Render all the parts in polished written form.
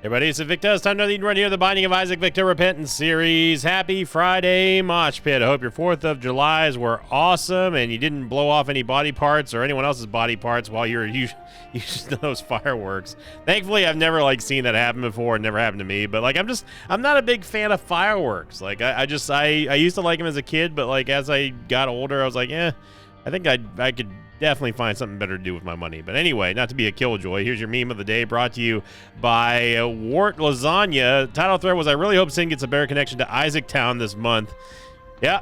Everybody, it's Invicta. It's time to run here, the Binding of Isaac Victor Repentance series. Happy Friday, Mosh Pit. I hope your 4th of Julys were awesome and you didn't blow off any body parts or anyone else's body parts while you were using those fireworks. Thankfully, I've never seen that happen before. It never happened to me. But I'm not a big fan of fireworks. I used to like them as a kid, but as I got older, I was like, I think I could definitely find something better to do with my money. But anyway, not to be a killjoy, here's your meme of the day, brought to you by Wart Lasagna. Title thread was, I really hope Sin gets a better connection to Isaac Town this month. Yeah.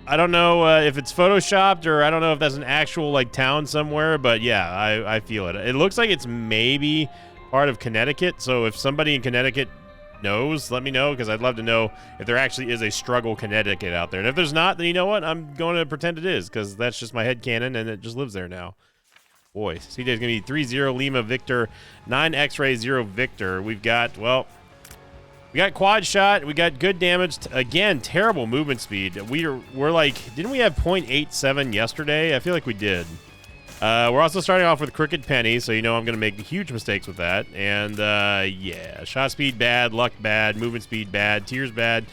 I don't know if it's photoshopped or I don't know if that's an actual town somewhere, but yeah, I feel it. It looks like it's maybe part of Connecticut. So if somebody in Connecticut knows, let me know, because I'd love to know if there actually is a Struggle Connecticut out there. And if there's not, then you know what? I'm going to pretend it is, because that's just my headcanon and it just lives there now. Boy, CJ's going to be 3-0 Lima Victor, 9 X-Ray 0 Victor. We've got, we got quad shot. We got good damage. Again, terrible movement speed. We're didn't we have 0.87 yesterday? I feel like we did. We're also starting off with Crooked Penny, so you know I'm going to make huge mistakes with that. And, yeah, shot speed bad, luck bad, movement speed bad, tears bad.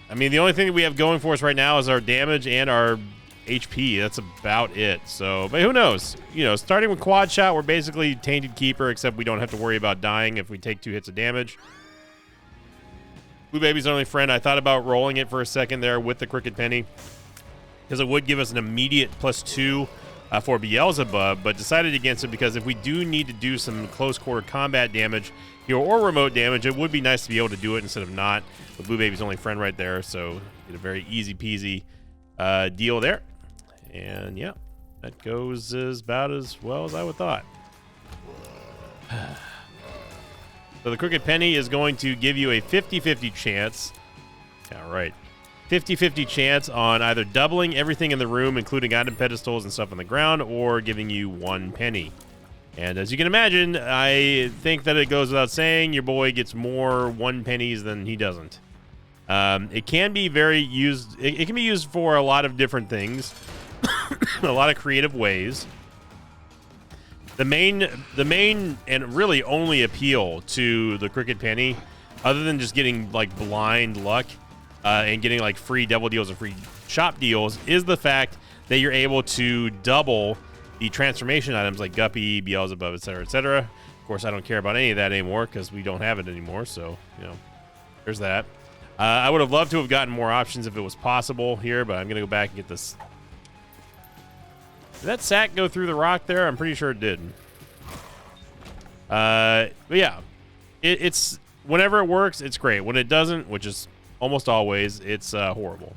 I mean, the only thing that we have going for us right now is our damage and our HP. That's about it. So, but who knows? You know, starting with quad shot, we're basically Tainted Keeper, except we don't have to worry about dying if we take 2 hits of damage. Blue Baby's only friend. I thought about rolling it for a second there with the Crooked Penny, because it would give us an immediate +2 for Beelzebub, but decided against it because if we do need to do some close quarter combat damage here or remote damage, it would be nice to be able to do it instead of not. With Blue Baby's only friend right there, so get a very easy peasy deal there. And yeah, that goes about as well as I would thought. So the Crooked Penny is going to give you a 50-50 chance. Yeah, right. 50-50 chance on either doubling everything in the room, including item pedestals and stuff on the ground, or giving you 1 penny. And as you can imagine, I think that it goes without saying, your boy gets more 1 pennies than he doesn't. It can be it can be used for a lot of different things, a lot of creative ways. The main and really only appeal to the Crooked Penny, other than just getting blind luck, and getting free double deals or free shop deals, is the fact that you're able to double the transformation items like Guppy, Beelzebub, etc., etc. Of course, I don't care about any of that anymore because we don't have it anymore, so, you know, there's that. I would have loved to have gotten more options if it was possible here, but I'm going to go back and get this. Did that sack go through the rock there? I'm pretty sure it did. But yeah, it's whenever it works, it's great. When it doesn't, which is almost always, it's horrible.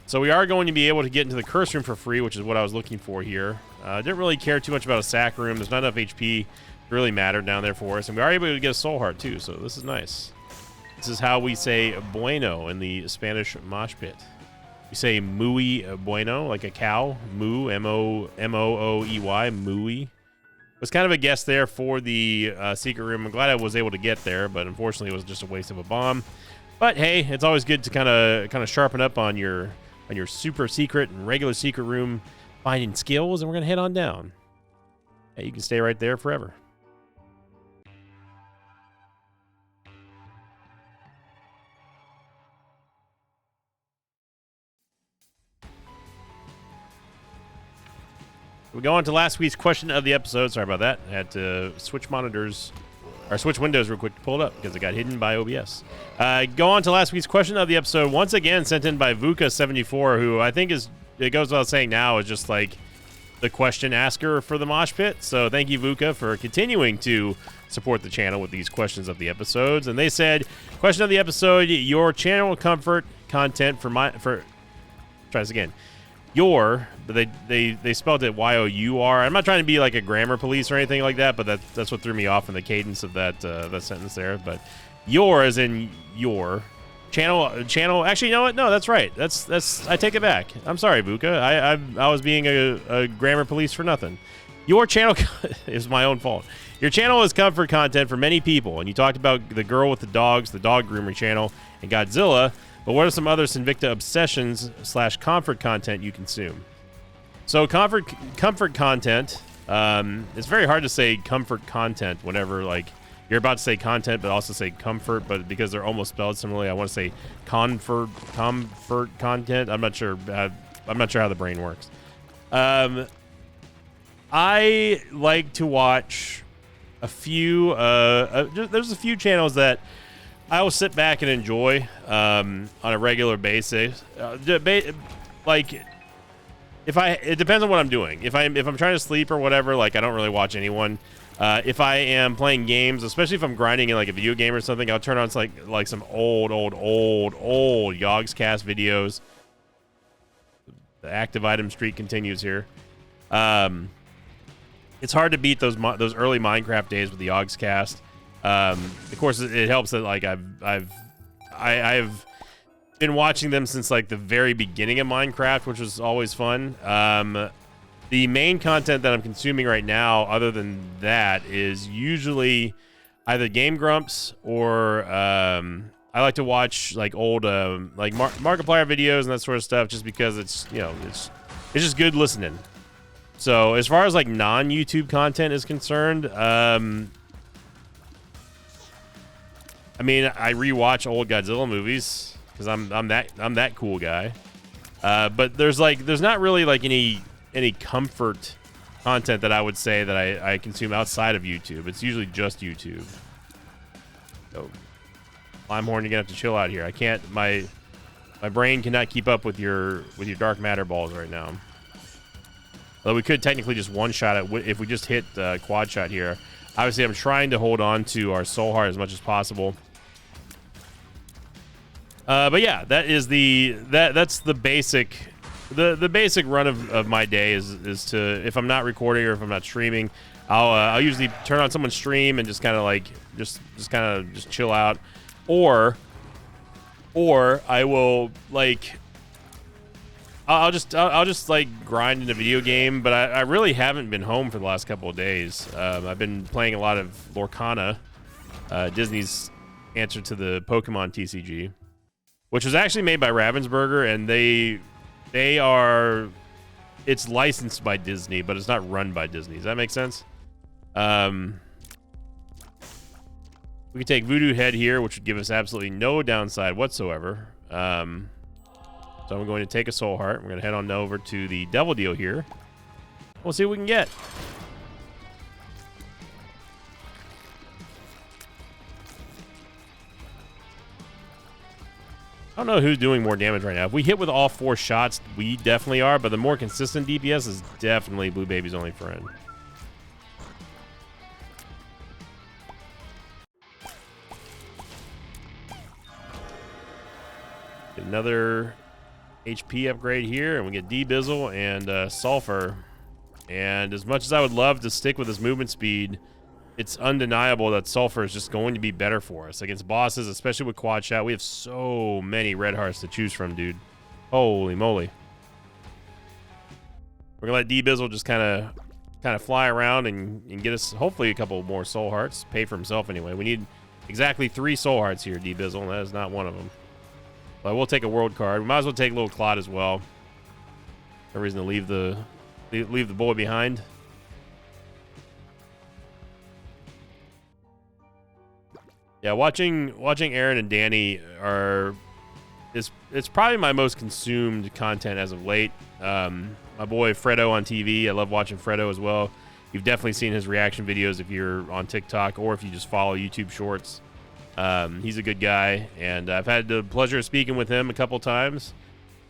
So we are going to be able to get into the curse room for free, which is what I was looking for here. Didn't really care too much about a sack room. There's not enough HP to really matter down there for us. And we are able to get a soul heart too, so this is nice. This is how we say bueno in the Spanish mosh pit. We say muy bueno, like a cow. Moo, M-O-O-E-Y, muy. Was kind of a guess there for the secret room. I'm glad I was able to get there, but unfortunately it was just a waste of a bomb. But hey, it's always good to kind of sharpen up on your super secret and regular secret room finding skills, and we're gonna head on down. Hey, you can stay right there forever. We go on to last week's question of the episode. Sorry about that. I had to switch monitors. Or switch windows real quick to pull it up because it got hidden by OBS. Go on to last week's question of the episode, once again sent in by Vuka74, who I think it goes without saying now, is just the question asker for the Mosh Pit. So thank you, Vuka, for continuing to support the channel with these questions of the episodes. And they said, question of the episode, your channel comfort content try this again. But they spelled it Y-O-U-R. I'm not trying to be like a grammar police or anything like that, but that's what threw me off in the cadence of that sentence there. But your, as in your channel. Actually, you know what? No, that's right. That's I take it back. I'm sorry, Buka. I was being a grammar police for nothing. Your channel is my own fault. Your channel is comfort content for many people, and you talked about the girl with the dogs, the dog groomer channel, and Godzilla. But what are some other Sinvicta obsessions / comfort content you consume? So comfort content It's very hard to say comfort content whenever like you're about to say content, but also say comfort. But because they're almost spelled similarly, I want to say comfort content. I'm not sure. I'm not sure how the brain works. I like to watch a few. There's a few channels that I will sit back and enjoy on a regular basis. Like, it depends on what I'm doing. If I'm trying to sleep or whatever, like I don't really watch anyone. If I am playing games, especially if I'm grinding in like a video game or something, I'll turn on like some old Yogscast videos. The active item streak continues here. It's hard to beat those early Minecraft days with the Yogscast. Of course, it helps that like I've been watching them since like the very beginning of Minecraft, which was always fun. The main content that I'm consuming right now, other than that, is usually either Game Grumps or I like to watch like old like Markiplier videos and that sort of stuff, just because it's it's just good listening. So as far as like non-YouTube content is concerned, I mean, I rewatch old Godzilla movies because I'm that cool guy. But there's not really like any comfort content that I would say that I consume outside of YouTube. It's usually just YouTube. So, Limehorn, you're gonna have to chill out here. I can't. My brain cannot keep up with your dark matter balls right now. Although we could technically just one-shot it if we just hit quad shot here. Obviously, I'm trying to hold on to our soul heart as much as possible. But yeah, that's the basic. The basic run of my day is to, if I'm not recording or if I'm not streaming, I'll usually turn on someone's stream and just kind of like just chill out, or I will like I'll just like grind in a video game. But I really haven't been home for the last couple of days. I've been playing a lot of Lorcana, Disney's answer to the Pokemon TCG, which was actually made by Ravensburger, and it's licensed by Disney, but it's not run by Disney. Does that make sense? We can take Voodoo Head here, which would give us absolutely no downside whatsoever. So I'm going to take a Soul Heart. We're going to head on over to the Devil Deal here. We'll see what we can get. I don't know who's doing more damage right now. If we hit with all 4 shots, we definitely are, but the more consistent DPS is definitely Blue Baby's only friend. Another HP upgrade here, and we get D-Bizzle and Sulfur. And as much as I would love to stick with this movement speed, it's undeniable that Sulfur is just going to be better for us against bosses, especially with Quad Shot. We have so many red hearts to choose from, dude. Holy moly. We're gonna let D-Bizzle just kind of fly around and get us hopefully a couple more soul hearts. Pay for himself anyway. We need exactly 3 soul hearts here, D-Bizzle, and that is not one of them. But we'll take a world card. We might as well take Little Clot as well. No reason to leave the boy behind. Yeah, watching Aaron and Danny it's probably my most consumed content as of late. My boy Fredo on TV, I love watching Fredo as well. You've definitely seen his reaction videos if you're on TikTok or if you just follow YouTube Shorts. He's a good guy, and I've had the pleasure of speaking with him a couple times.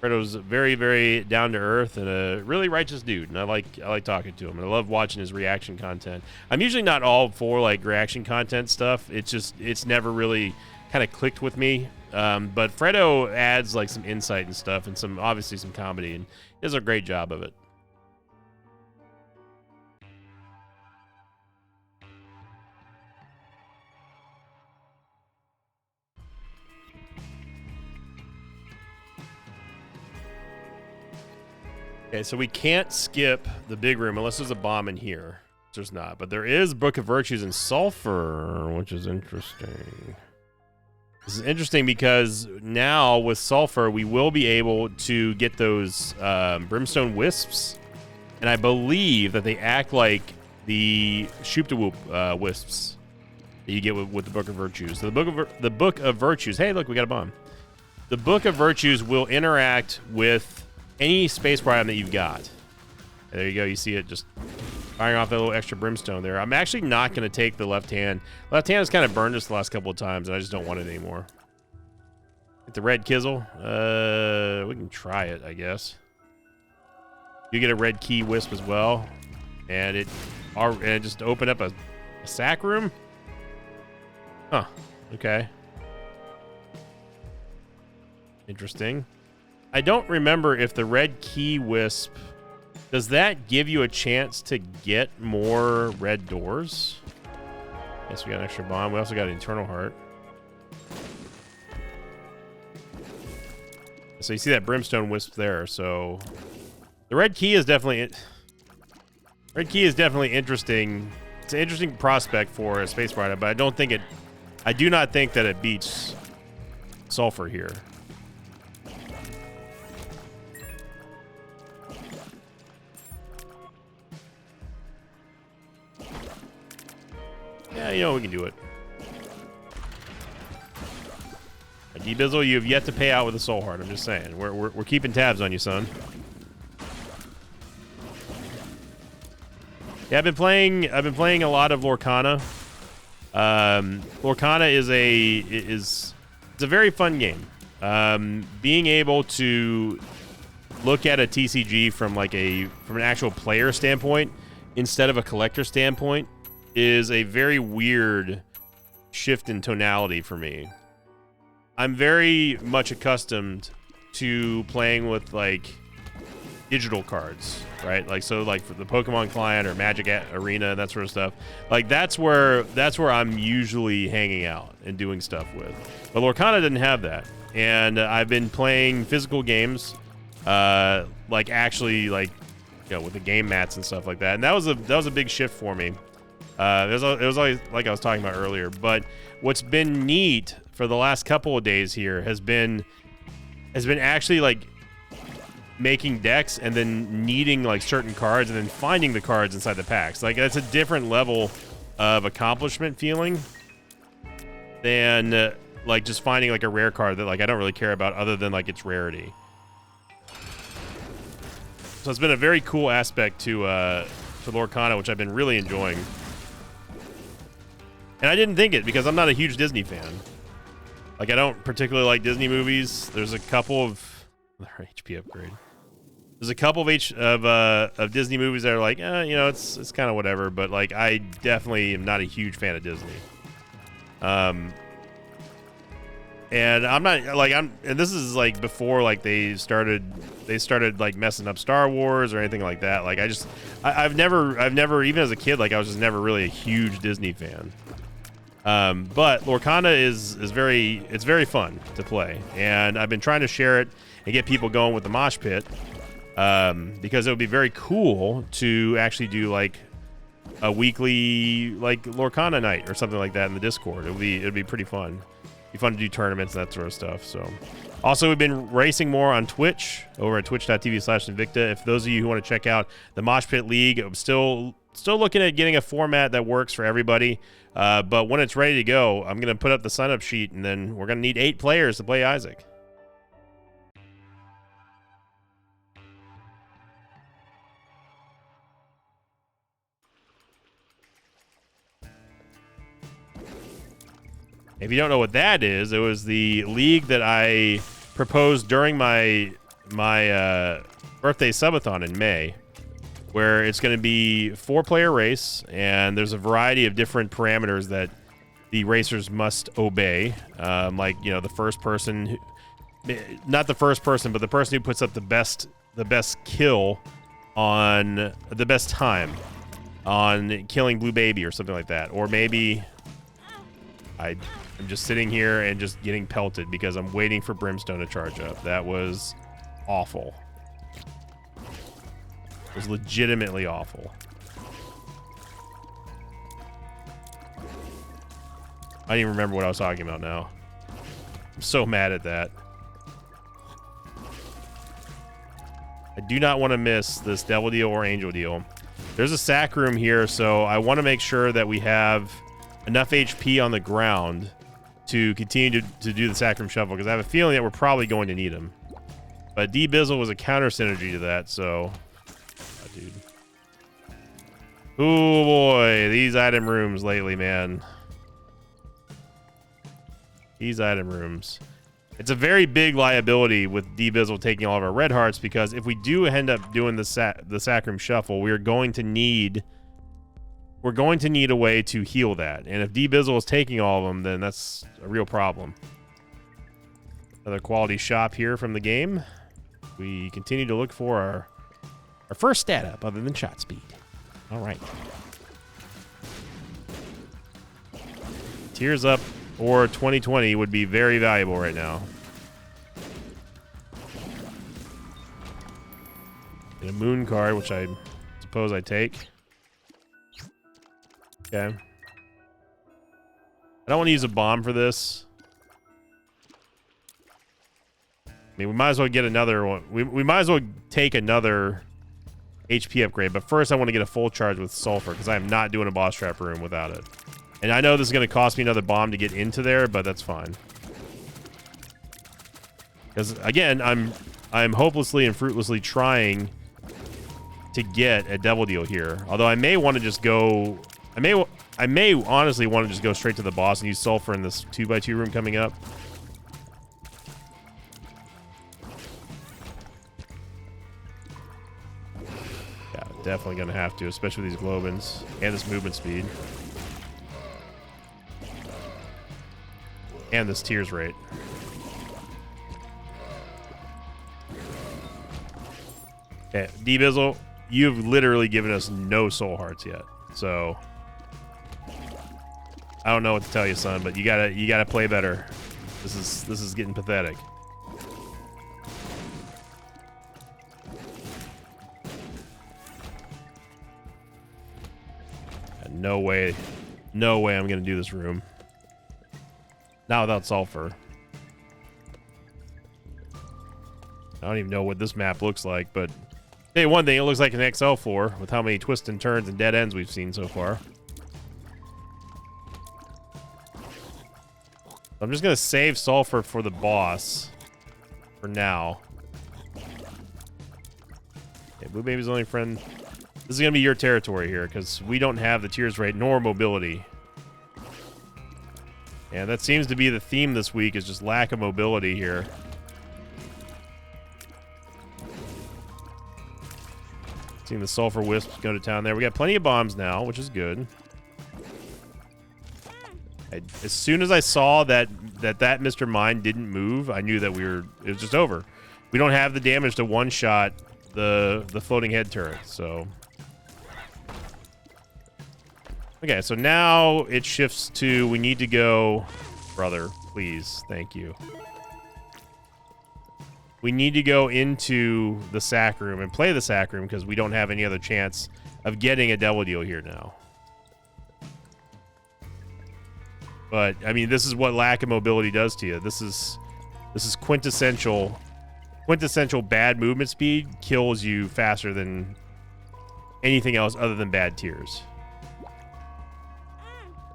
Fredo's very, very down to earth and a really righteous dude, and I like talking to him, and I love watching his reaction content. I'm usually not all for like reaction content stuff. It's never really kind of clicked with me. But Fredo adds like some insight and stuff, and obviously some comedy, and he does a great job of it. Okay, so we can't skip the big room unless there's a bomb in here. There's not, but there is Book of Virtues and Sulfur, which is interesting. This is interesting because now with Sulfur, we will be able to get those Brimstone Wisps And I believe that they act like the Shoop-da-Whoop wisps that you get with the Book of Virtues. So the Book of Virtues. Hey, look, we got a bomb. The Book of Virtues will interact with any space item that you've got. And there you go. You see it just firing off that little extra brimstone there. I'm actually not going to take the left hand. Left hand has kind of burned us the last couple of times, and I just don't want it anymore. Get the red Kizzle. We can try it, I guess. You get a red key wisp as well, and it just opened up a sack room. Huh. Okay. Interesting. I don't remember if the red key wisp, does that give you a chance to get more red doors? Yes, we got an extra bomb. We also got an Eternal Heart. So you see that brimstone wisp there. So the red key is definitely interesting. It's an interesting prospect for a space rider, but I do not think that it beats Sulfur here. Yeah, you know, we can do it. D-Bizzle, you have yet to pay out with a Soul Heart. I'm just saying. We're keeping tabs on you, son. Yeah, I've been playing a lot of Lorcana. Lorcana is a very fun game. Being able to look at a TCG from an actual player standpoint instead of a collector standpoint is a very weird shift in tonality for me. I'm very much accustomed to playing with like digital cards, right? Like so, like for the Pokemon client or Magic Arena and that sort of stuff. Like that's where I'm usually hanging out and doing stuff with. But Lorcana didn't have that, and I've been playing physical games, like actually like with the game mats and stuff like that. And that was a big shift for me. It was always like I was talking about earlier. But what's been neat for the last couple of days here has been actually like making decks and then needing like certain cards and then finding the cards inside the packs. Like that's a different level of accomplishment feeling than like just finding like a rare card that like I don't really care about other than like its rarity. So it's been a very cool aspect to Lorcana, which I've been really enjoying. And I didn't think it because I'm not a huge Disney fan. Like, I don't particularly like Disney movies. There's a couple of... HP upgrade. There's a couple of Disney movies that are like, it's kind of whatever. But, like, I definitely am not a huge fan of Disney. And I'm not, like, and this is, like, before, like, they started, like, messing up Star Wars or anything like that. Like, I've never, even as a kid, like, I was just never really a huge Disney fan. But Lorcana is very fun to play, and I've been trying to share it and get people going with the mosh pit, because it would be very cool to actually do like a weekly like Lorcana night or something like that in the Discord. It'd be pretty fun. It'd be fun to do tournaments and that sort of stuff. So, also we've been racing more on Twitch over at twitch.tv/Invicta. If those of you who want to check out the Mosh Pit League, I'm still looking at getting a format that works for everybody. But when it's ready to go, I'm going to put up the sign-up sheet, and then we're going to need 8 players to play Isaac. If you don't know what that is, it was the league that I proposed during my birthday subathon in May, where it's going to be 4-player race, and there's a variety of different parameters that the racers must obey. Like, the first person, not the first person, but the person who puts up the best kill on the best time on killing Blue Baby or something like that. Or maybe I'm just sitting here and just getting pelted because I'm waiting for Brimstone to charge up. That was awful. It was legitimately awful. I don't even remember what I was talking about now. I'm so mad at that. I do not want to miss this Devil Deal or Angel Deal. There's a sack room here, so I want to make sure that we have enough HP on the ground to continue to do the sack room shuffle, because I have a feeling that we're probably going to need them. But D-Bizzle was a counter synergy to that, so... Oh, dude. Oh boy, these item rooms lately, man. These item rooms. It's a very big liability with D-Bizzle taking all of our red hearts, because if we do end up doing the sack room shuffle, we're going to need a way to heal that. And if D-Bizzle is taking all of them, then that's a real problem. Another quality shop here from the game. We continue to look for our first stat up other than shot speed. All right. Tears up or 2020 would be very valuable right now. And a moon card, which I suppose I take. Okay. I don't want to use a bomb for this. I mean, we might as well get another one. We might as well take another HP upgrade, but first I want to get a full charge with sulfur, because I am not doing a boss trap room without it. And I know this is going to cost me another bomb to get into there, but that's fine. Because again, I'm hopelessly and fruitlessly trying to get a Devil Deal here. Although I may want to just go... I may honestly want to just go straight to the boss and use sulfur in this 2x2 room coming up. Yeah, definitely going to have to, especially with these Globins and this movement speed. And this tears rate. Okay, D-Bizzle, you've literally given us no soul hearts yet. So I don't know what to tell you, son, but you gotta play better. This is getting pathetic. No way I'm gonna do this room. Not without sulfur. I don't even know what this map looks like, but hey, one thing, it looks like an XL floor with how many twists and turns and dead ends we've seen so far. I'm just gonna save sulfur for the boss for now. Okay, Blue Baby's only friend. This is gonna be your territory here, because we don't have the tears rate nor mobility. And that seems to be the theme this week, is just lack of mobility here. Seeing the sulfur wisps go to town there. We got plenty of bombs now, which is good. As soon as I saw that Mr. Mine didn't move, I knew that it was just over. We don't have the damage to one-shot the floating head turret, so... Okay, so now it shifts to, we need to go... Brother, please, thank you. We need to go into the sack room and play the sack room, because we don't have any other chance of getting a Devil Deal here now. But, I mean, this is what lack of mobility does to you. This is quintessential bad movement speed kills you faster than anything else other than bad tears.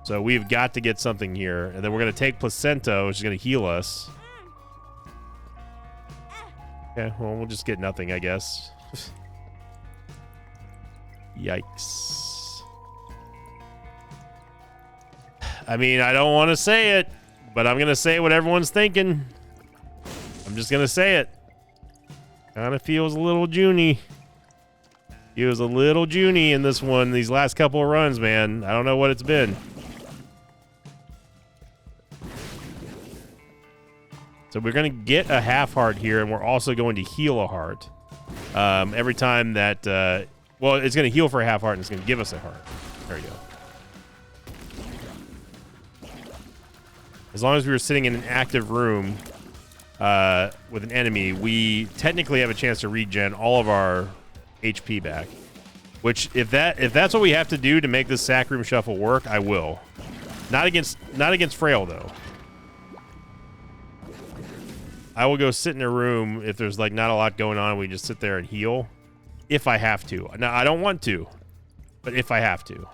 So we've got to get something here, and then we're going to take Placenta, which is going to heal us. Okay, well, we'll just get nothing, I guess. Yikes. I mean, I don't want to say it, but I'm going to say what everyone's thinking. I'm just going to say it. Kind of feels a little Junie. He was a little Junie in this one, these last couple of runs, man. I don't know what it's been. So we're going to get a half heart here, and we're also going to heal a heart. Every time that... well, it's going to heal for a half heart, and it's going to give us a heart. There we go. As long as we were sitting in an active room with an enemy, we technically have a chance to regen all of our HP back. Which, if that's what we have to do to make this sack room shuffle work, I will. Not against Frail, though. I will go sit in a room if there's like not a lot going on. We just sit there and heal if I have to. Now, I don't want to, but if I have to.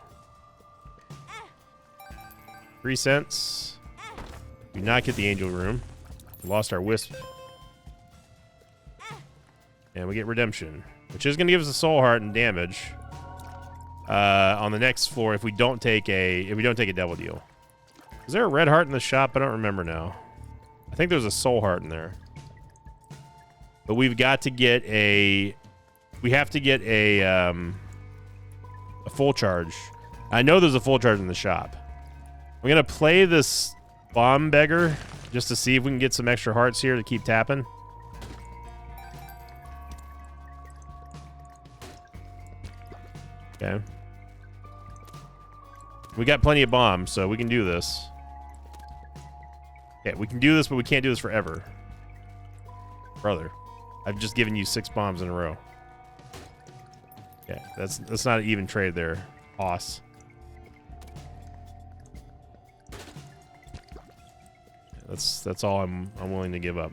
3 cents. Do not get the angel room. We lost our wisp. And we get redemption, which is going to give us a soul heart and damage on the next floor if we don't take a devil deal. Is there a red heart in the shop? I don't remember now. I think there's a soul heart in there. But we've got to get a... We have to get a full charge. I know there's a full charge in the shop. I'm going to play this bomb beggar just to see if we can get some extra hearts here to keep tapping. Okay. We got plenty of bombs, so we can do this. Yeah, we can do this, but we can't do this forever. Brother, I've just given you 6 bombs in a row. Yeah, that's not an even trade there, boss. That's all I'm willing to give up.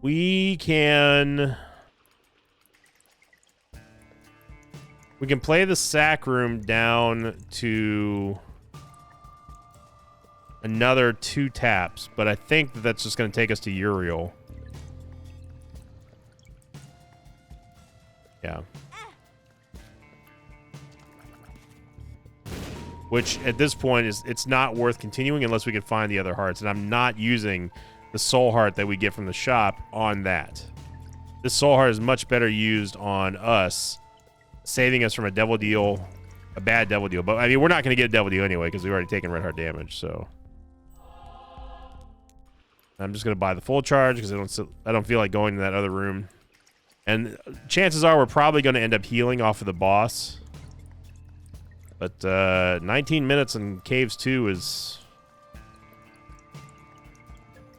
We can play the sack room down to another 2 taps, but I think that's just going to take us to Uriel. Yeah. Which at this point it's not worth continuing unless we can find the other hearts, and I'm not using the soul heart that we get from the shop on that. This soul heart is much better used on us, saving us from a devil deal, a bad devil deal. But I mean, we're not going to get a devil deal anyway because we've already taken red heart damage. So I'm just going to buy the full charge because I don't feel like going to that other room. And chances are we're probably going to end up healing off of the boss. But 19 minutes in Caves 2 is...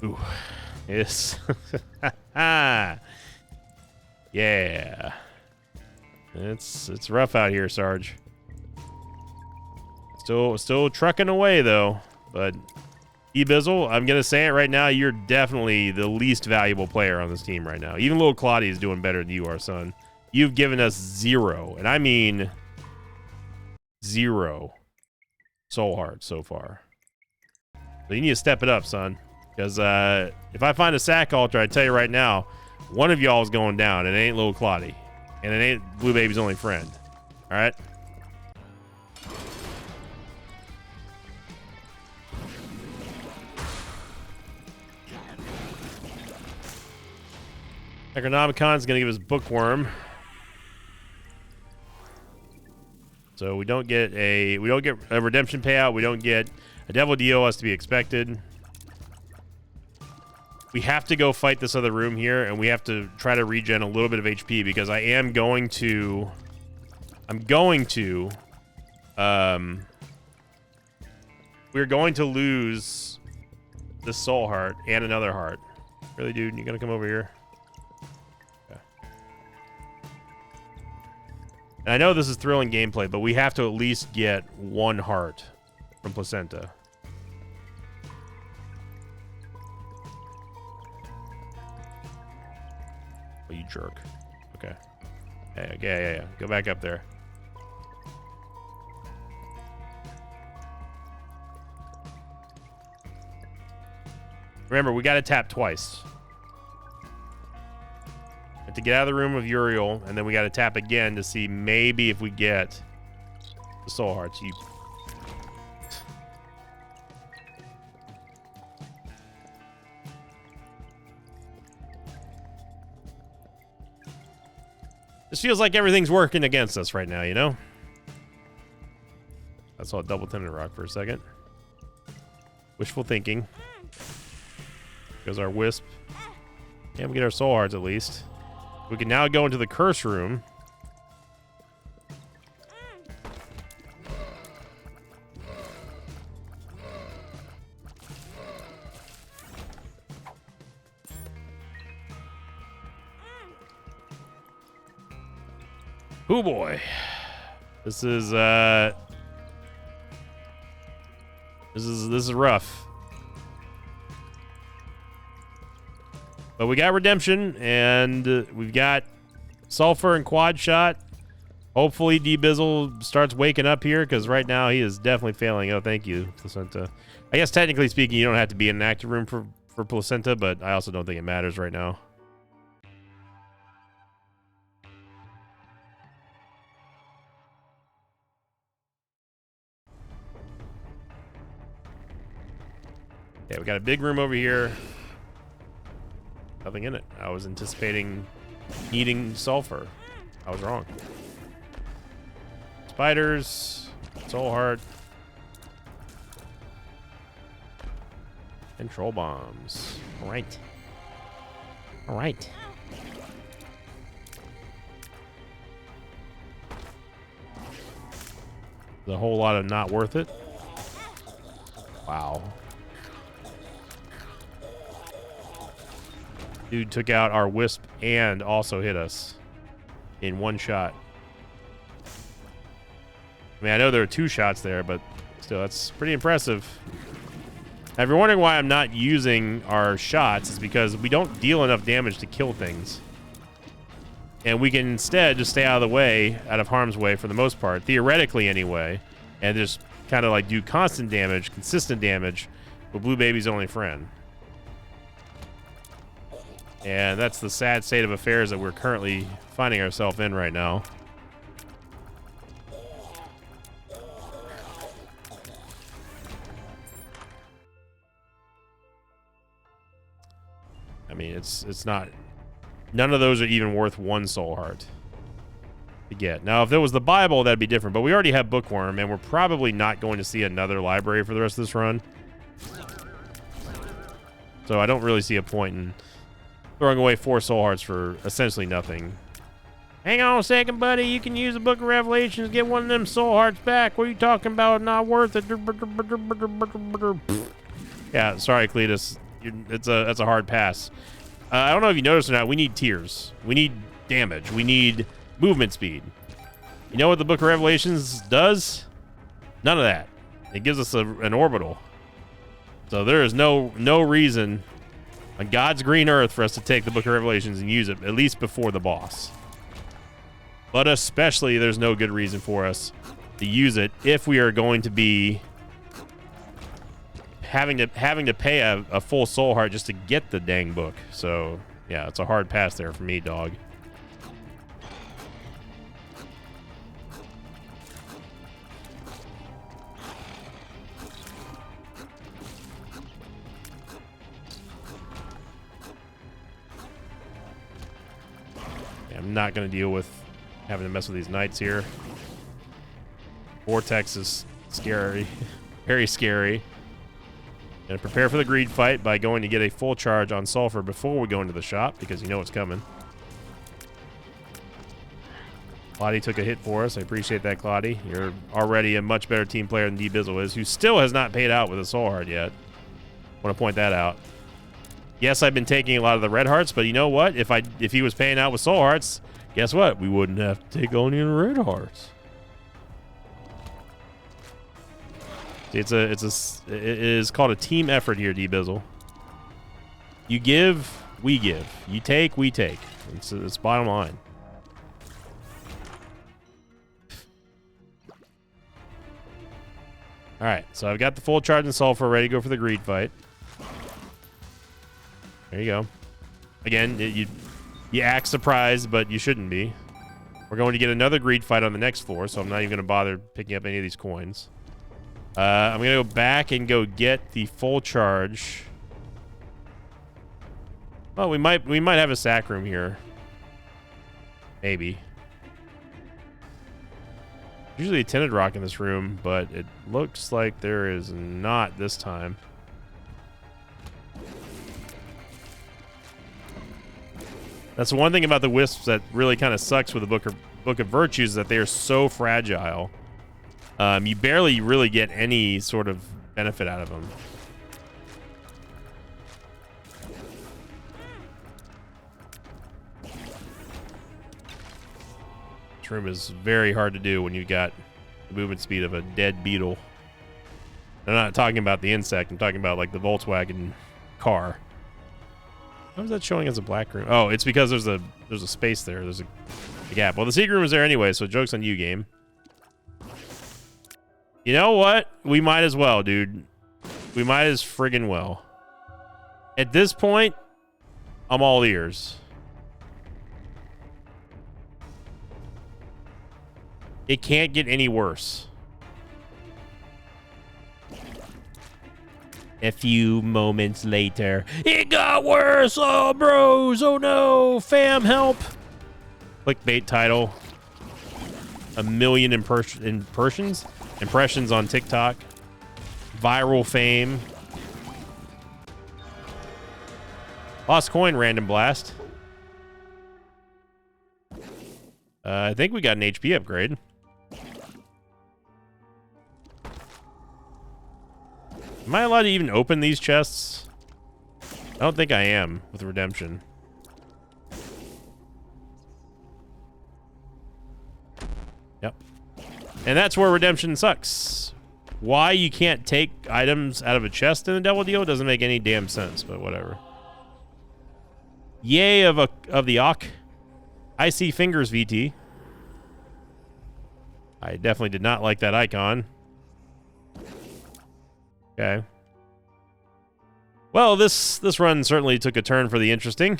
Ooh. Yes. Yeah. It's rough out here, Sarge. Still trucking away, though. But Ebizzle, I'm going to say it right now, you're definitely the least valuable player on this team right now. Even little Claudia is doing better than you are, son. You've given us 0, and I mean 0 soul hearts so far. So you need to step it up, son. Because if I find a sack altar, I tell you right now, one of y'all is going down, and it ain't little Claudia. And it ain't Blue Baby's only friend. All right? Necronomicon is going to give us Bookworm. So we don't get a redemption payout. We don't get a devil deal as to be expected. We have to go fight this other room here, and we have to try to regen a little bit of HP because I'm going to we're going to lose this soul heart and another heart. Really, dude? You gonna come over here? Okay. And I know this is thrilling gameplay, but we have to at least get 1 heart from Placenta. Oh, you jerk. Okay. Yeah. Go back up there. Remember, we got to tap twice. And to get out of the room with Uriel, and then we got to tap again to see maybe if we get the soul hearts. This feels like everything's working against us right now, you know? I saw a double Tinted Rock for a second. Wishful thinking. Goes our Wisp. And we get our soul hearts at least. We can now go into the curse room. Oh boy. This is rough. But we got redemption, and we've got sulfur and quad shot. Hopefully D-Bizzle starts waking up here, because right now he is definitely failing. Oh, thank you, Placenta. I guess technically speaking, you don't have to be in an active room for Placenta, but I also don't think it matters right now. Okay, we got a big room over here. Nothing in it. I was anticipating needing sulfur. I was wrong. Spiders, soul heart, and troll bombs. All right. All right. There's a whole lot of not worth it. Wow. Dude took out our wisp and also hit us in one shot. I mean, I know there are 2 shots there, but still, that's pretty impressive. Now, if you're wondering why I'm not using our shots, it's because we don't deal enough damage to kill things. And we can instead just stay out of the way, out of harm's way for the most part, theoretically anyway, and just kind of like do constant damage, consistent damage with Blue Baby's only friend. And that's the sad state of affairs that we're currently finding ourselves in right now. I mean, it's not... None of those are even worth 1 soul heart to get. Now, if there was the Bible, that'd be different. But we already have Bookworm, and we're probably not going to see another library for the rest of this run. So I don't really see a point in throwing away 4 soul hearts for essentially nothing. Hang on a second, buddy. You can use the Book of Revelations, get one of them soul hearts back. What are you talking about? Not worth it. Yeah, sorry, Cletus. That's a hard pass. I don't know if you noticed or not. We need tiers. We need damage. We need movement speed. You know what the Book of Revelations does? None of that. It gives us an orbital. So there is no reason on God's green earth for us to take the Book of Revelations and use it, at least before the boss. But especially, there's no good reason for us to use it if we are going to be having to pay a full soul heart just to get the dang book. So, yeah, it's a hard pass there for me, dog. I'm not going to deal with having to mess with these knights here. Vortex is scary. Very scary. Going to prepare for the greed fight by going to get a full charge on sulfur before we go into the shop, because you know it's coming. Claudie took a hit for us. I appreciate that, Claudie. You're already a much better team player than D-Bizzle is, who still has not paid out with a soul heart yet. I want to point that out. Yes, I've been taking a lot of the red hearts, but you know what? If he was paying out with soul hearts, guess what? We wouldn't have to take on any red hearts. It is called a team effort here, D-Bizzle. You give, we give. You take, we take. It's bottom line. All right, so I've got the full charge and sulfur ready to go for the greed fight. There you go. Again, you act surprised, but you shouldn't be. We're going to get another greed fight on the next floor, so I'm not even going to bother picking up any of these coins. I'm going to go back and go get the full charge. Well, we might have a sack room here. Maybe. Usually a tinted rock in this room, but it looks like there is not this time. That's one thing about the wisps that really kind of sucks with the Book of Virtues, is that they are so fragile. You barely really get any sort of benefit out of them. This room is very hard to do when you've got the movement speed of a dead beetle. I'm not talking about the insect. I'm talking about like the Volkswagen car. How is that showing as a black room? Oh, it's because there's a space there. There's a gap. Well, the secret room is there anyway, so joke's on you, game. You know what? We might as well, dude. We might as friggin' well. At this point, I'm all ears. It can't get any worse. A few moments later, it got worse. Oh, bros. Oh, no. Fam, help. Clickbait title. 1 million impressions on TikTok. Viral fame. Lost coin, random blast. I think we got an HP upgrade. Am I allowed to even open these chests? I don't think I am with redemption. Yep. And that's where redemption sucks. Why you can't take items out of a chest in the Devil Deal doesn't make any damn sense, but whatever. Yay of the Ock. Icy Fingers VT. I definitely did not like that icon. Okay. Well, this run certainly took a turn for the interesting.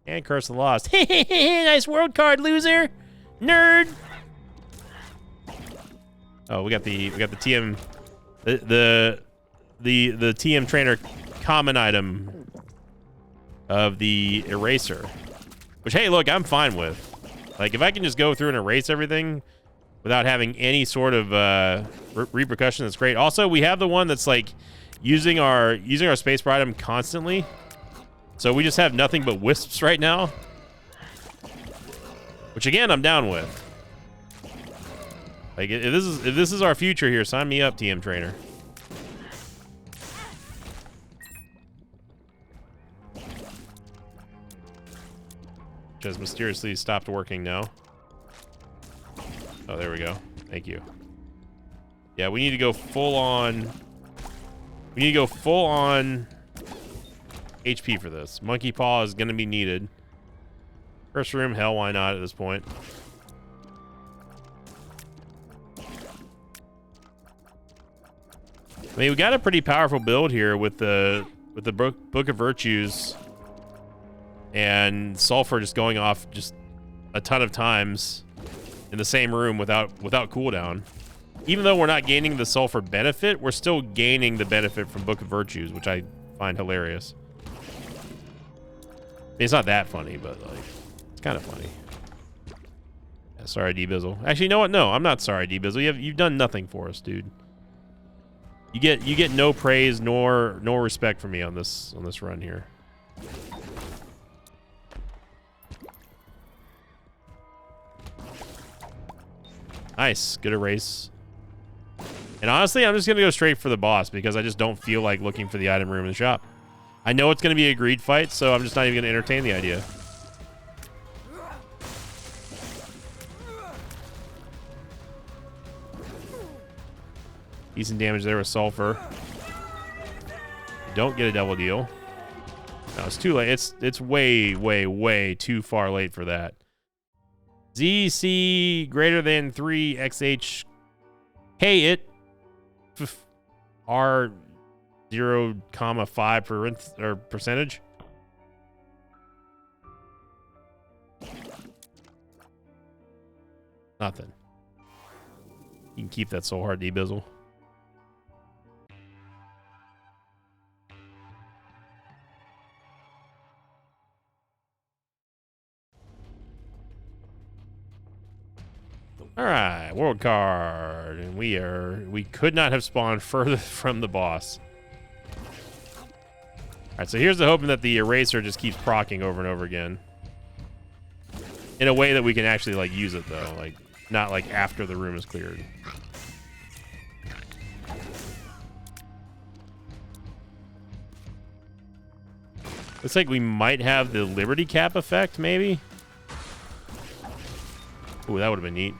And Curse of the Lost. Nice world card, loser. Nerd. Oh, we got the TM the TM trainer common item of the eraser. Which, hey, look, I'm fine with. Like, if I can just go through and erase everything without having any sort of repercussion, that's great. Also, we have the one that's like using our spacebar item constantly. So we just have nothing but wisps right now. Which again, I'm down with. Like, if this is our future here, sign me up, TM trainer. Which has mysteriously stopped working now. Oh, there we go. Thank you. Yeah, we need to go full on. We need to go full on HP for this. Monkey Paw is going to be needed. First room, hell, why not at this point? I mean, we got a pretty powerful build here with the Book of Virtues and Sulfur just going off just a ton of times in the same room without cooldown. Even though we're not gaining the Sulfur benefit, we're still gaining the benefit from Book of Virtues, which I find hilarious. I mean, it's not that funny, but like, it's kind of funny. Yeah, sorry, D-Bizzle. Actually, you know what? No, I'm not sorry, D-Bizzle. You've done nothing for us, dude. You get no praise nor respect from me on this run here. Nice, good erase. And honestly, I'm just gonna go straight for the boss because I just don't feel like looking for the item room in the shop. I know it's gonna be a greed fight, so I'm just not even gonna entertain the idea. Decent damage there with Sulfur. Don't get a Devil Deal. No, it's too late. It's way too far late for that. ZC greater than 3XH. Hey, it R 0.5 percentage. Nothing. You can keep that Soul Heart, D-Bizzle. All right, world card, and we could not have spawned further from the boss. All right, so here's the hoping that the eraser just keeps proccing over and over again, in a way that we can actually like use it though, like not like after the room is cleared. Looks like we might have the Liberty Cap effect, maybe. Ooh, that would have been neat.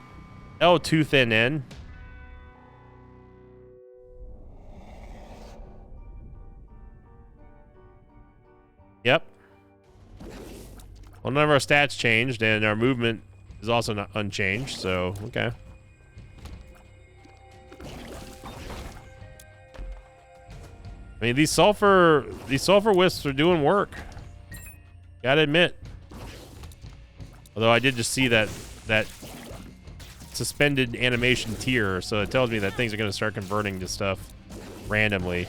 L too thin N. Yep. Well, none of our stats changed, and our movement is also not unchanged, so, okay. I mean, these sulfur wisps are doing work. Gotta admit. Although I did just see that suspended animation tier, so it tells me that things are gonna start converting to stuff randomly.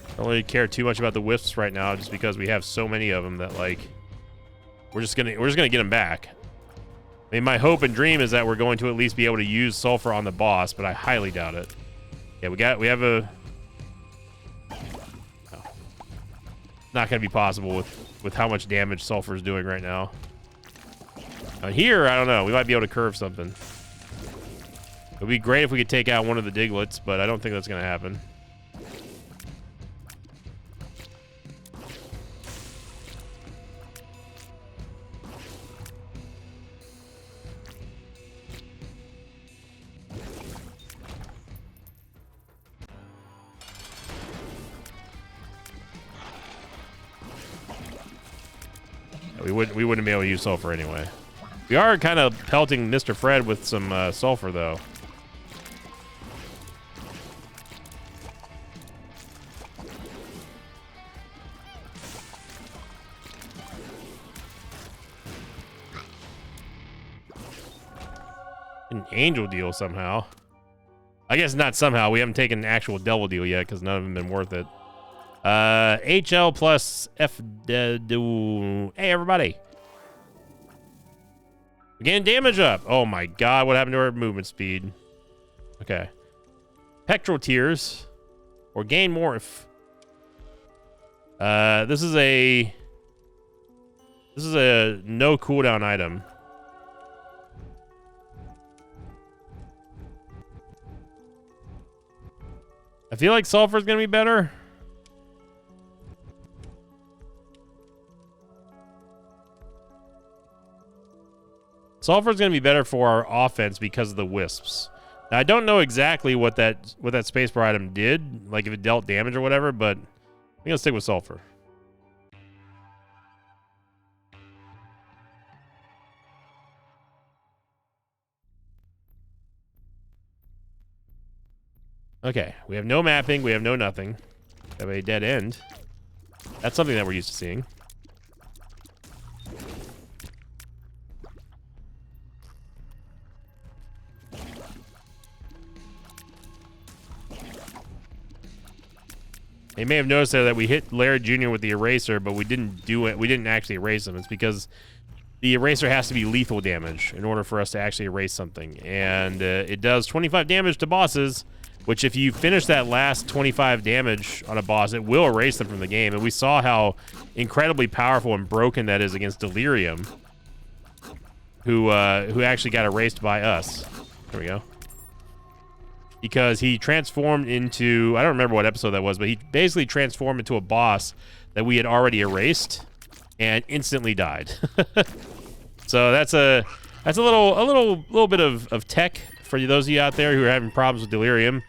I don't really care too much about the wisps right now, just because we have so many of them that, like, we're just gonna get them back. I mean, my hope and dream is that we're going to at least be able to use sulfur on the boss, but I highly doubt it. Yeah, we have a. No. Not gonna be possible with how much damage sulfur is doing right now. Here, I don't know. We might be able to curve something. It would be great if we could take out one of the Digletts, but I don't think that's gonna happen. We wouldn't be able to use sulfur anyway. We are kind of pelting Mr. Fred with some sulfur, though. An angel deal somehow. I guess not somehow. We haven't taken an actual devil deal yet because none of them have been worth it. HL plus F. Hey, everybody. We're getting damage up. Oh my god, what happened to our movement speed? Okay. Pectoral tears. Or gain morph. This is a no cooldown item. I feel like sulfur is gonna be better. Sulfur is going to be better for our offense because of the wisps. Now, I don't know exactly what that spacebar item did, like if it dealt damage or whatever, but I'm going to stick with sulfur. Okay, we have no mapping, we have no nothing. We have a dead end. That's something that we're used to seeing. You may have noticed there that we hit Laird Jr. with the eraser, but we didn't do it. We didn't actually erase him. It's because the eraser has to be lethal damage in order for us to actually erase something. And it does 25 damage to bosses, which if you finish that last 25 damage on a boss, it will erase them from the game. And we saw how incredibly powerful and broken that is against Delirium, who actually got erased by us. There we go. Because he transformed into, I don't remember what episode that was, but he basically transformed into a boss that we had already erased and instantly died. So that's a little bit of tech for those of you out there who are having problems with Delirium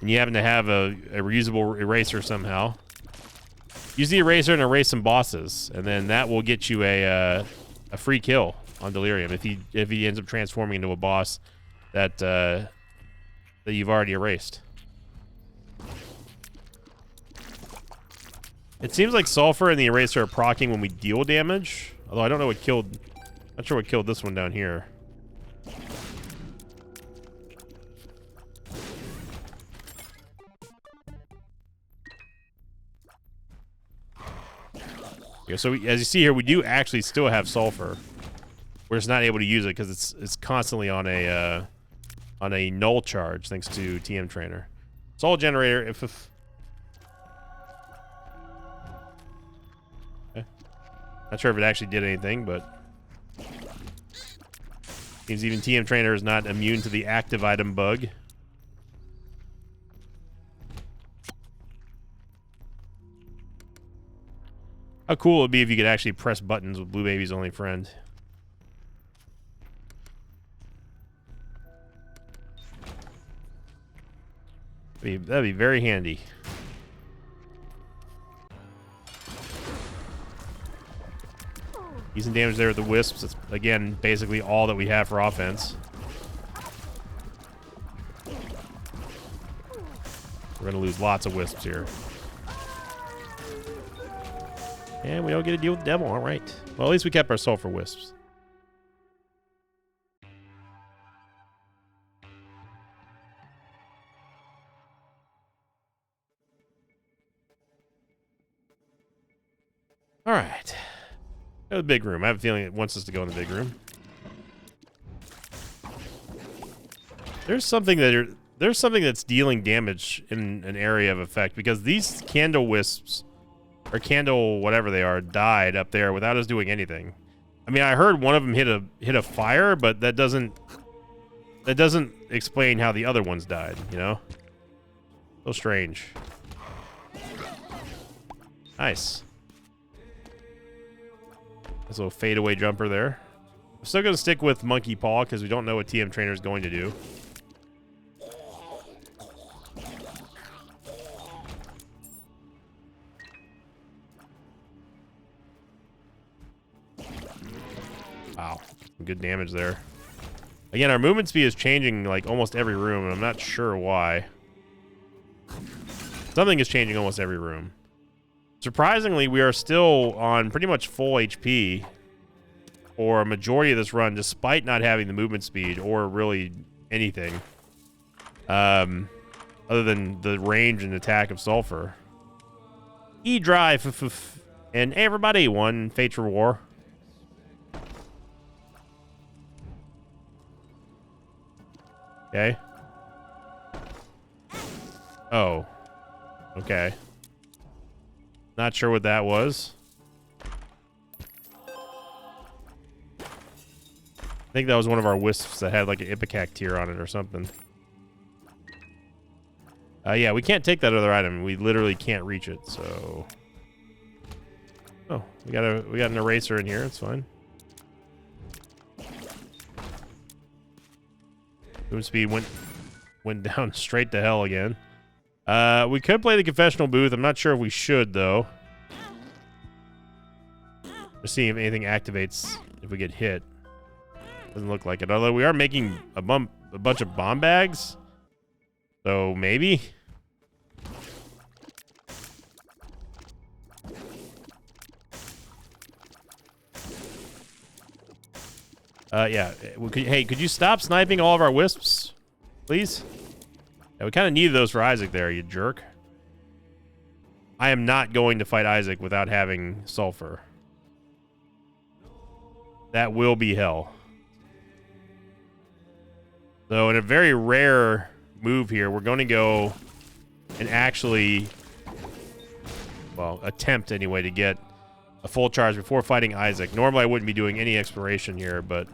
and you happen to have a reusable eraser somehow. Use the eraser and erase some bosses, and then that will get you a free kill on Delirium if he ends up transforming into a boss that you've already erased. It seems like sulfur and the eraser are proccing when we deal damage. Although I don't know what killed... Not sure what killed this one down here. Yeah, so as you see here, we do actually still have sulfur. We're just not able to use it because it's constantly on a null charge thanks to TM Trainer. Soul generator. If Not sure if it actually did anything, but seems even TM Trainer is not immune to the active item bug. How cool it would be if you could actually press buttons with Blue Baby's only friend. That'd be very handy. Decent damage there with the wisps. It's, again, basically all that we have for offense. We're going to lose lots of wisps here. And we don't get to deal with Devil. All right. Well, at least we kept our sulfur wisps. All right. Go to the big room. I have a feeling it wants us to go in the big room. There's something that's dealing damage in an area of effect, because these candle wisps or candle whatever they are died up there without us doing anything. I mean, I heard one of them hit a fire, but that doesn't explain how the other ones died, you know? So strange. Nice. Nice little fadeaway jumper there. I'm still going to stick with Monkey Paw because we don't know what TM Trainer is going to do. Wow. Some good damage there. Again, our movement speed is changing like almost every room, and I'm not sure why. Something is changing almost every room. Surprisingly, we are still on pretty much full HP for a majority of this run, despite not having the movement speed or really anything. Other than the range and attack of Sulfur. E-Drive, and everybody won Fates for War. Okay. Oh. Okay. Not sure what that was. I think that was one of our wisps that had like an Ipecac tier on it or something. Yeah, we can't take that other item. We literally can't reach it, so... Oh, we got an eraser in here. It's fine. Movement speed went down straight to hell again. We could play the confessional booth. I'm not sure if we should, though. Let's see if anything activates if we get hit. Doesn't look like it. Although we are making a bunch of bomb bags. So maybe. Yeah. Hey, could you stop sniping all of our wisps, please? Yeah, we kind of needed those for Isaac there, you jerk. I am not going to fight Isaac without having Sulfur. That will be hell. So in a very rare move here, we're going to go and actually, well, attempt anyway to get a full charge before fighting Isaac. Normally I wouldn't be doing any exploration here, but...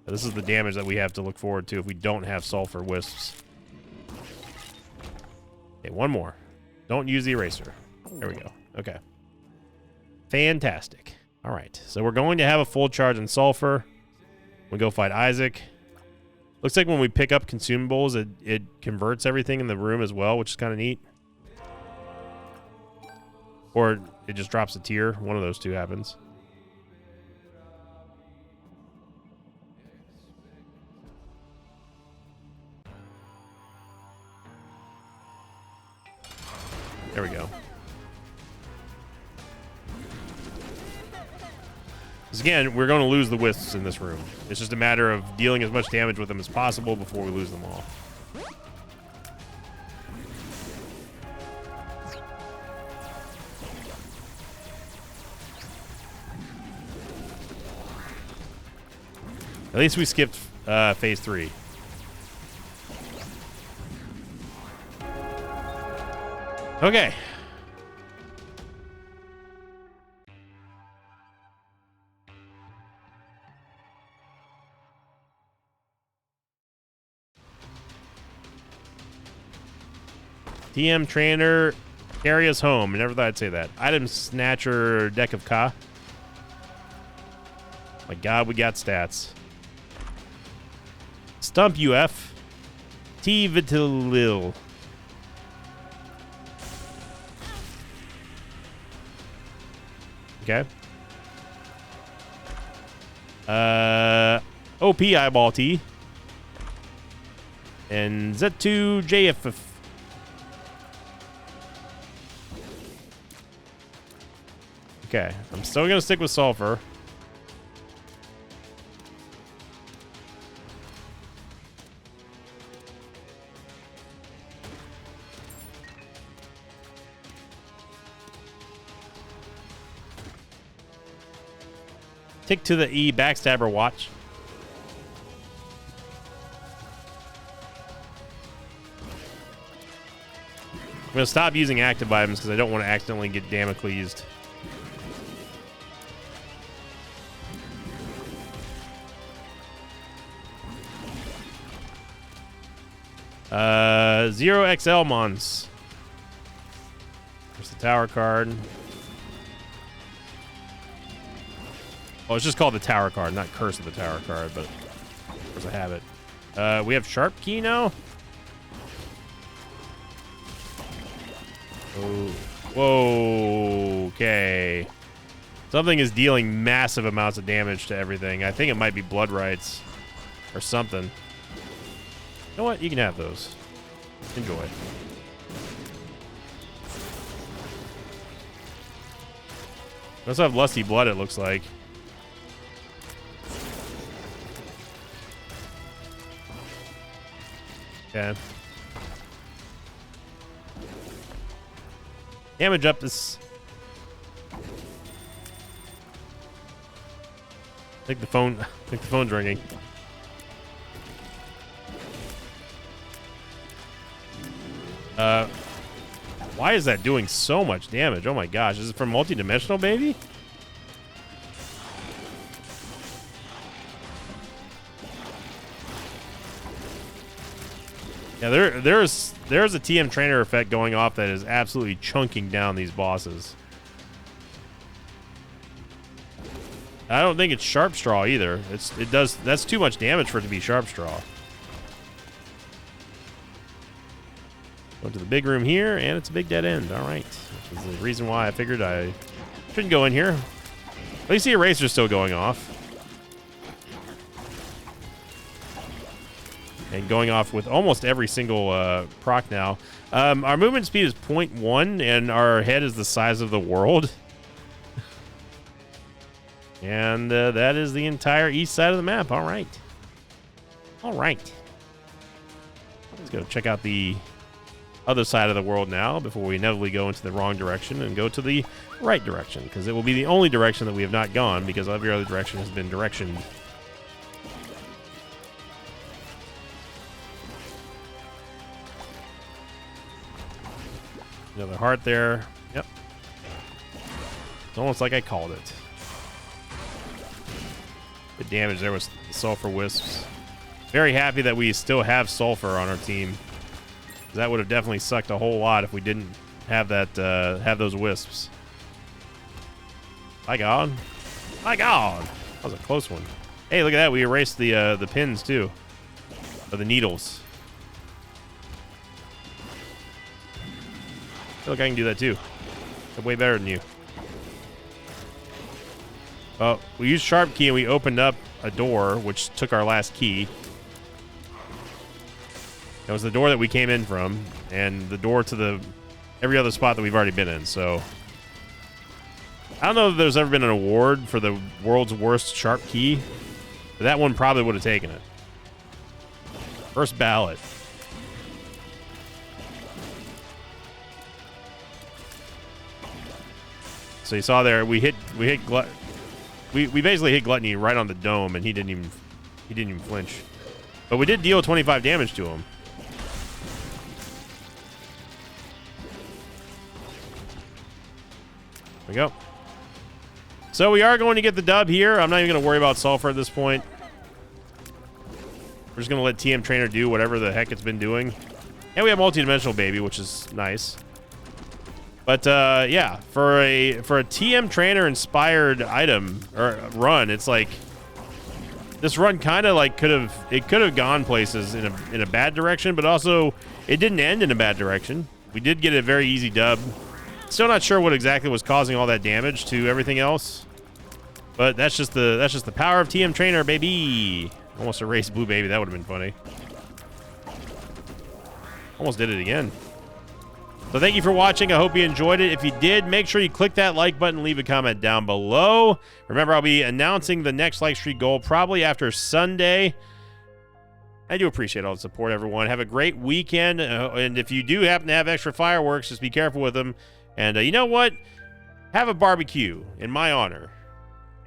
This is the damage that we have to look forward to if we don't have Sulfur Wisps. Okay, one more. Don't use the eraser. There we go. Okay. Fantastic. All right. So we're going to have a full charge on Sulfur. We go fight Isaac. Looks like when we pick up consumables, it converts everything in the room as well, which is kind of neat. Or it just drops a tier. One of those two happens. There we go. Because again, we're going to lose the wisps in this room. It's just a matter of dealing as much damage with them as possible before we lose them all. At least we skipped phase 3. Okay. TM Trainer, carry us home. I never thought I'd say that. Item Snatcher, Deck of Ka. My God, we got stats. Stump UF. T Vitalil. Okay. OP Eyeball T. And Z2 JFF. Okay, I'm still gonna stick with Sulfur. Tick to the E, Backstabber Watch. I'm gonna stop using active items because I don't want to accidentally get Damoclesed. Zero XL Mons. There's the tower card. Oh, it's just called the tower card, not Curse of the Tower card, but of course I have it. We have Sharp Key now. Oh, whoa, okay. Something is dealing massive amounts of damage to everything. I think it might be Blood Rights or something. You know what? You can have those. Enjoy. We also have Lusty Blood, it looks like. Okay. Damage up this. I think the phone's ringing. Why is that doing so much damage? Oh my gosh, is it from multi-dimensional, baby? Yeah, there's a TM Trainer effect going off that is absolutely chunking down these bosses. I don't think it's Sharp Straw either. That's too much damage for it to be Sharp Straw. Go to the big room here, and it's a big dead end. All right, which is the reason why I figured I shouldn't go in here. At least the eraser's still going off. And going off with almost every single proc now. Our movement speed is 0.1, and our head is the size of the world. And that is the entire east side of the map. All right. All right. Let's go check out the other side of the world now before we inevitably go into the wrong direction and go to the right direction, because it will be the only direction that we have not gone, because every other direction has been directioned. Another heart there. Yep. It's almost like I called it. The damage there was the Sulfur Wisps. Very happy that we still have Sulfur on our team. That would have definitely sucked a whole lot if we didn't have that, have those Wisps. My God. My God. That was a close one. Hey, look at that. We erased the pins, too. Or the needles. I feel like I can do that, too. I'm way better than you. Oh, we used Sharp Key and we opened up a door, which took our last key. That was the door that we came in from, and the door to every other spot that we've already been in, so. I don't know if there's ever been an award for the world's worst Sharp Key, but that one probably would have taken it. First ballot. So you saw there, we basically hit Gluttony right on the dome, and he didn't even flinch. But we did deal 25 damage to him. we go. So we are going to get the dub here. I'm not even going to worry about Sulfur at this point. We're just going to let TM Trainer do whatever the heck it's been doing. And we have Multidimensional Baby, which is nice. But yeah, for a TM Trainer inspired item or run, it's like this run kind of like could have gone places in a bad direction, but also it didn't end in a bad direction. We did get a very easy dub. Still not sure what exactly was causing all that damage to everything else, but that's just the power of TM Trainer, baby. Almost erased Blue Baby. That would have been funny. Almost did it again. So thank you for watching. I hope you enjoyed it. If you did, make sure you click that like button, leave a comment down below. Remember, I'll be announcing the next like streak goal probably after Sunday. I do appreciate all the support, everyone. Have a great weekend. And if you do happen to have extra fireworks, just be careful with them. And you know what? Have a barbecue in my honor.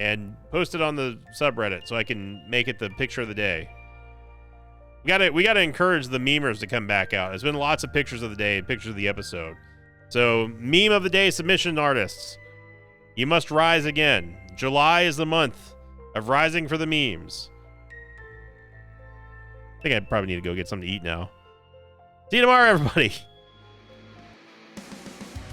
And post it on the subreddit so I can make it the picture of the day. We gotta encourage the memers to come back out. There's been lots of pictures of the day and pictures of the episode. So, meme of the day submission artists. You must rise again. July is the month of rising for the memes. I think I probably need to go get something to eat now. See you tomorrow, everybody.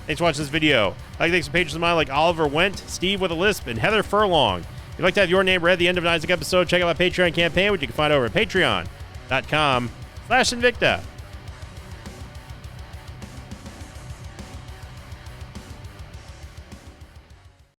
Thanks for watching this video. I'd like to thank some patrons of mine like Oliver Went, Steve with a Lisp, and Heather Furlong. If you'd like to have your name read at the end of an Isaac episode, check out my Patreon campaign, which you can find over at patreon.com/Invicta.